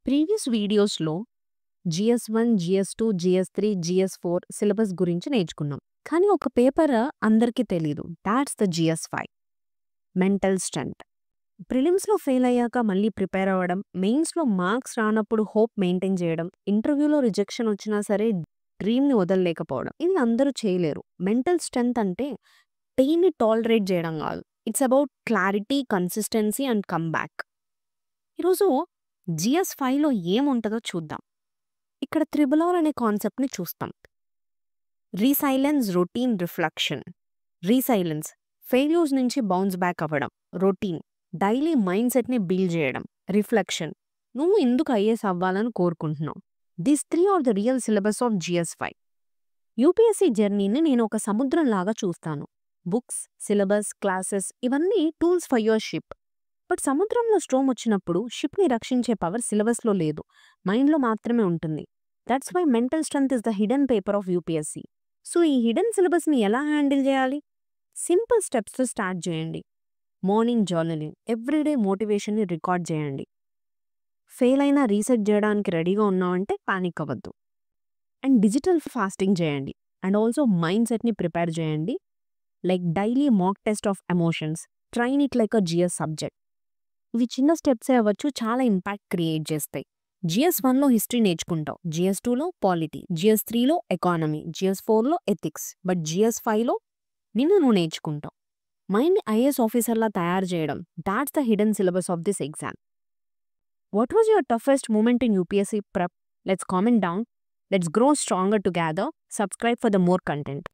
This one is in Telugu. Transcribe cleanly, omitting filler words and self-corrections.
ప్రీవియస్ వీడియోస్‌లో జీఎస్-1, జీఎస్-2, జీఎస్-3, జీఎస్-4 సిలబస్ గురించి నేర్చుకున్నాం. కానీ ఒక పేపర్ అందరికీ తెలీదు. That's the GS five mental strength. ప్రిలిమ్స్‌లో ఫెయిల్ అయ్యాక మళ్ళీ ప్రిపేర్ అవ్వడం, మెయిన్స్‌లో మార్క్స్ రానప్పుడు హోప్ మెయింటైన్ చేయడం, ఇంటర్వ్యూలో రిజెక్షన్ వచ్చినా సరే డ్రీమ్‌ని వదలలేకపోవడం. ఇది అందరూ చేయలేరు. మెంటల్ స్ట్రెంత్ అంటే పెయిన్‌ని టాలరేట్ చేయడం కాదు. It's about clarity, consistency and comeback. ఈరోజు జీఎస్-5లో ఏముంటదో చూద్దాం. ఇక్కడ త్రిబుల్ ఆర్ అనే కాన్సెప్ట్‌ని చూస్తాం. Resilience, routine, reflection. Resilience failures నుంచి బౌన్స్ బ్యాక్ అవ్వడం. రొటీన్ డైలీ మైండ్ సెట్‌ని బిల్డ్ చేయడం. రిఫ్లెక్షన్ నువ్వు ఎందుకు ఐఏఎస్ అవ్వాలని కోరుకుంటున్నావు. This 3 are the real syllabus of GS five. UPSC జర్నీని నేను ఒక సముద్రం లాగా చూస్తాను. బుక్స్, సిలబస్, క్లాసెస్ ఇవన్నీ tools for your ship. But సముద్రంలో స్ట్రోమ్ వచ్చినప్పుడు షిప్‌ని రక్షించే పవర్ సిలబస్‌లో లేదు, మైండ్‌లో మాత్రమే ఉంటుంది. That's why mental strength is the hidden paper of UPSC. So ఈ హిడెన్ సిలబస్‌ని ఎలా హ్యాండిల్ చేయాలి? సింపుల్ స్టెప్స్‌తో స్టార్ట్ చేయండి. మార్నింగ్ జర్నలింగ్, ఎవ్రీడే మోటివేషన్‌ని రికార్డ్ చేయండి. ఫెయిల్ అయినా రీసెట్ చేయడానికి రెడీగా ఉన్నావంటే పానిక్ అవ్వద్దు. అండ్ డిజిటల్ ఫాస్టింగ్ చేయండి. అండ్ ఆల్సో మైండ్ సెట్‌ని ప్రిపేర్ చేయండి. Like daily mock test of emotions, train it like a GS subject. ఇవి చిన్న స్టెప్సే అవ్వచ్చు, చాలా ఇంపాక్ట్ క్రియేట్ చేస్తాయి. జీఎస్-1లో హిస్టరీ నేర్చుకుంటావు, జీఎస్-2లో పాలిటీ, జీఎస్-3లో ఎకానమీ, జీఎస్-4లో ఎథిక్స్. బట్ జీఎస్-5లో నువ్వు నేర్చుకుంటావు మైండ్ని ఐఏఎస్ ఆఫీసర్లా తయారు చేయడం. That's the hidden syllabus of this exam. What was your toughest moment in UPSC prep? Let's comment down. Let's grow stronger together. Subscribe for the more content.